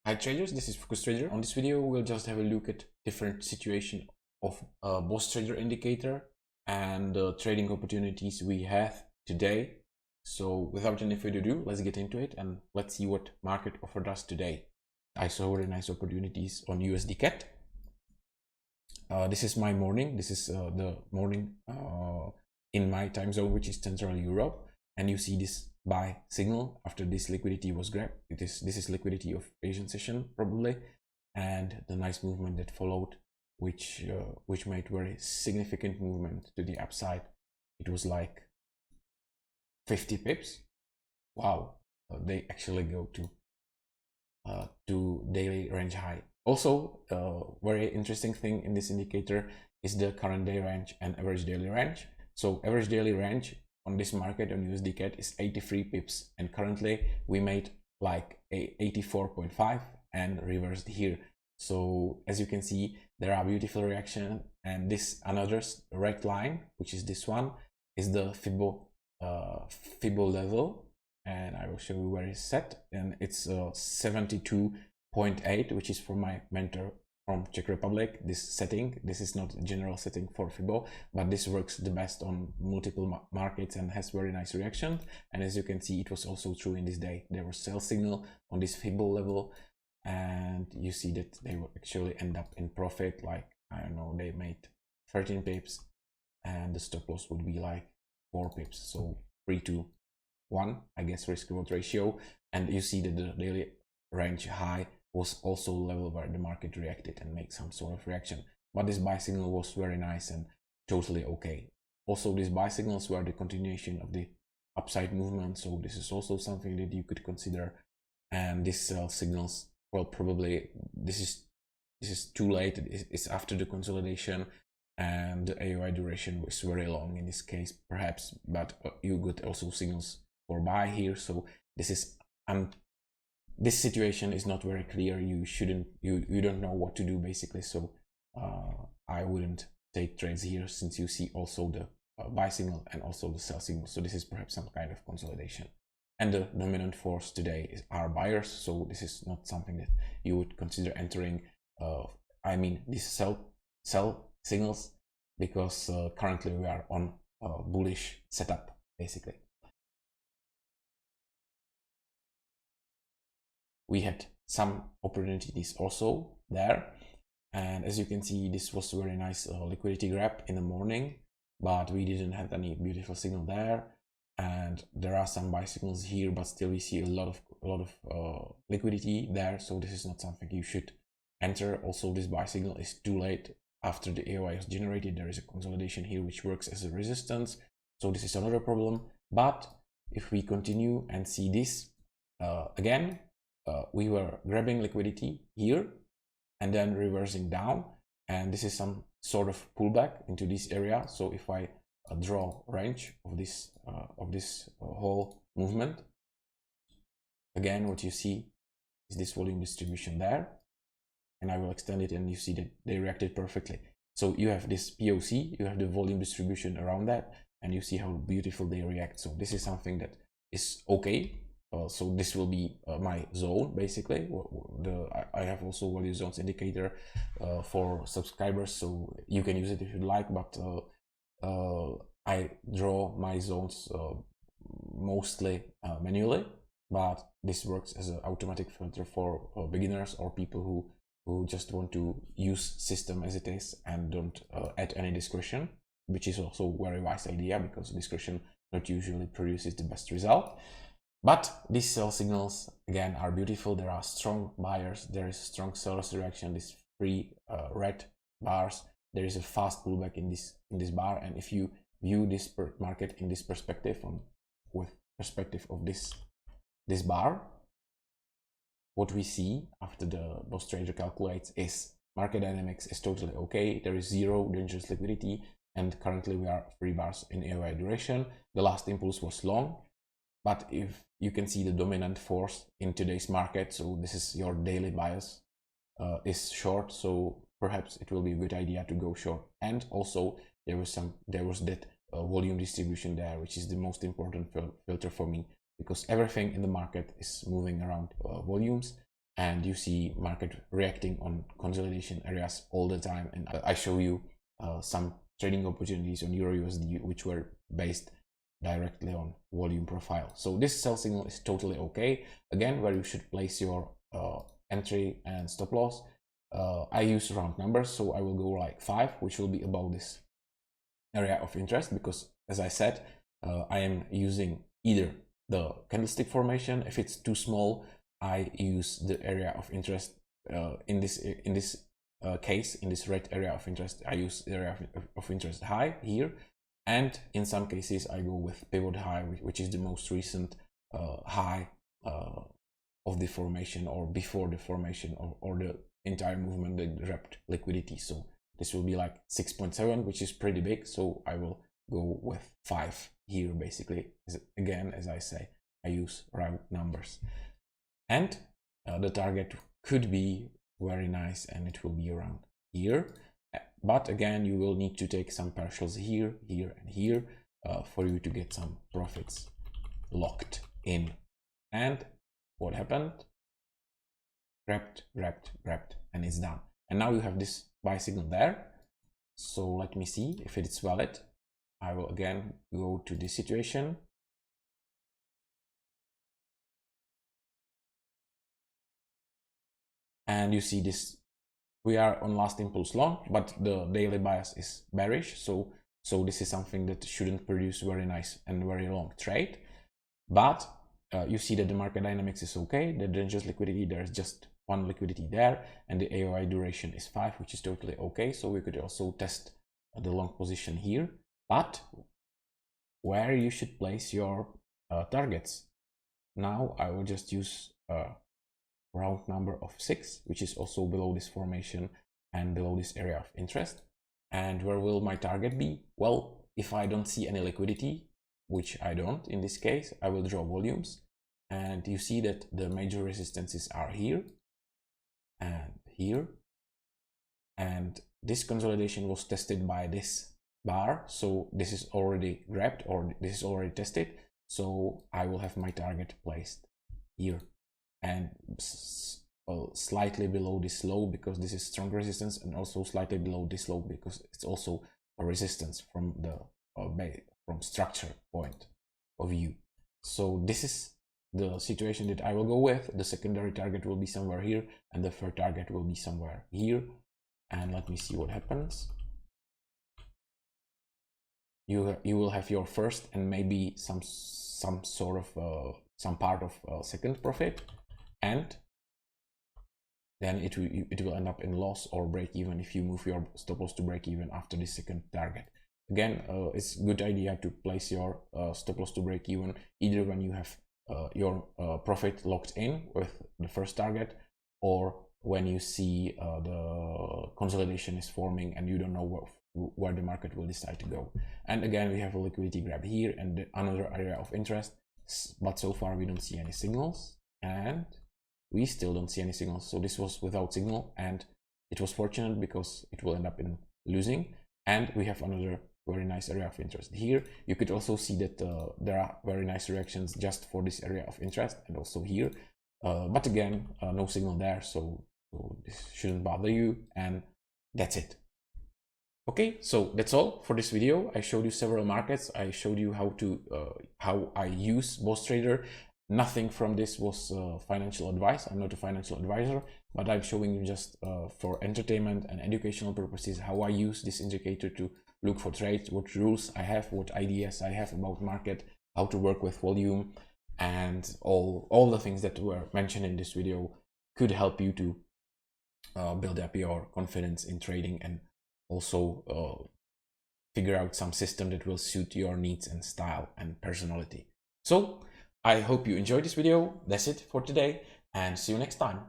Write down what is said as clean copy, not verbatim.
Hi traders, this is Focus Trader. On this video, we'll just have a look at different situation of boss trader indicator and the trading opportunities we have today. So without any further ado, let's get into it and let's see what market offered us today. I saw very nice opportunities on USDCAD. This is my morning. This is the morning in my time zone, which is Central Europe. And you see this buy signal after this liquidity was grabbed. This is liquidity of Asian session probably, and the nice movement that followed, which made very significant movement to the upside. It was like 50 pips. Wow, they actually go to daily range high. Also, very interesting thing in this indicator is the current day range and average daily range. So average daily range on this market on USDCAD is 83 pips, and currently we made like a 84.5 and reversed here. So as you can see, there are beautiful reaction, and this another red line, which is this one, is the Fibo level, and I will show you where it's set, and it's 72.8, which is for my mentor from Czech Republic. This setting, this is not a general setting for Fibo, but this works the best on multiple markets and has very nice reaction. And as you can see, it was also true in this day. There was sell signal on this Fibo level, and you see that they will actually end up in profit. Like, I don't know, they made 13 pips and the stop loss would be like 4 pips, so 3 to 1, I guess, risk reward ratio. And you see that the daily range high was also a level where the market reacted and made some sort of reaction. But this buy signal was very nice and totally okay. Also, these buy signals were the continuation of the upside movement, so this is also something that you could consider. And these sell signals, well, probably this is too late. It's after the consolidation, and the AOI duration was very long in this case, perhaps. But you got also signals for buy here, so this is this situation is not very clear. You don't know what to do basically. So I wouldn't take trades here, since you see also the buy signal and also the sell signal. So this is perhaps some kind of consolidation, and the dominant force today are buyers. So this is not something that you would consider entering. I mean, these sell signals, because currently we are on a bullish setup basically. We had some opportunities also there, and as you can see, this was a very nice liquidity grab in the morning, but we didn't have any beautiful signal there, and there are some buy signals here, but still we see a lot of liquidity there. So this is not something you should enter. Also, this buy signal is too late. After the AOI is generated, there is a consolidation here which works as a resistance, so this is another problem. But if we continue and see this again, we were grabbing liquidity here and then reversing down, and this is some sort of pullback into this area. So if I draw range of this whole movement, again what you see is this volume distribution there, and I will extend it, and you see that they reacted perfectly. So you have this POC, you have the volume distribution around that, and you see how beautiful they react. So this is something that is okay. So this will be my zone basically. I have also value zones indicator for subscribers, so you can use it if you like, but I draw my zones mostly manually, but this works as an automatic filter for beginners or people who just want to use system as it is and don't add any discretion, which is also a very wise idea, because discretion not usually produces the best result. But these sell signals again are beautiful. There are strong buyers, there is strong sellers reaction, these 3 red bars. There is a fast pullback in this bar, and if you view this market in this perspective, with perspective of this bar, what we see after the boss trader calculates is market dynamics is totally okay. There is zero dangerous liquidity, and currently we are 3 bars in AOI duration. The last impulse was long, but if you can see the dominant force in today's market, so this is your daily bias, is short, so perhaps it will be a good idea to go short. And also there was that volume distribution there, which is the most important filter for me, because everything in the market is moving around volumes, and you see market reacting on consolidation areas all the time. And I show you some trading opportunities on Euro USD which were based directly on volume profile. So this sell signal is totally okay. Again, where you should place your entry and stop loss, I use round numbers, so I will go like 5, which will be above this area of interest, because as I said, I am using either the candlestick formation. If it's too small, I use the area of interest. In this case, in this red area of interest, I use the area of interest high here, and in some cases I go with pivot high, which is the most recent high of the formation, or before the formation, or the entire movement that grabbed liquidity. So this will be like 6.7, which is pretty big, so I will go with 5 here. Basically, again, as I say, I use round numbers, and the target could be very nice, and it will be around here. But again, you will need to take some partials here, here, and here for you to get some profits locked in. And what happened? Grabbed, and it's done. And now you have this buy signal there. So let me see if it's valid. I will again go to this situation. And you see this, we are on last impulse long, but the daily bias is bearish. So this is something that shouldn't produce very nice and very long trade. But you see that the market dynamics is okay. There's just liquidity, there's just one liquidity there, and the AOI duration is 5, which is totally okay. So we could also test the long position here. But where you should place your targets? Now I will just use round number of 6, which is also below this formation and below this area of interest. And where will my target be? Well, if I don't see any liquidity, which I don't in this case, I will draw volumes, and you see that the major resistances are here and here, and this consolidation was tested by this bar. So this is already grabbed, or this is already tested, so I will have my target placed here and slightly below this low, because this is strong resistance, and also slightly below this low because it's also a resistance from the from structure point of view. So this is the situation that I will go with. The secondary target will be somewhere here, and the third target will be somewhere here. And let me see what happens. You will have your first and maybe some sort of some part of second profit, and then it will end up in loss or break even if you move your stop loss to break even after the second target. Again, it's a good idea to place your stop loss to break even either when you have your profit locked in with the first target, or when you see the consolidation is forming and you don't know where the market will decide to go. And again, we have a liquidity grab here and another area of interest, but so far we don't see any signals, and we still don't see any signals. So this was without signal, and it was fortunate because it will end up in losing. And we have another very nice area of interest here. You could also see that there are very nice reactions just for this area of interest, and also here, but again, no signal there, so this shouldn't bother you, and that's it. Okay, so that's all for this video. I showed you several markets. I showed you how I use Boss Trader. Nothing from this was financial advice. I'm not a financial advisor, but I'm showing you just for entertainment and educational purposes how I use this indicator to look for trades, what rules I have, what ideas I have about market, how to work with volume, and all the things that were mentioned in this video could help you to build up your confidence in trading, and also figure out some system that will suit your needs and style and personality. So I hope you enjoyed this video. That's it for today, and see you next time.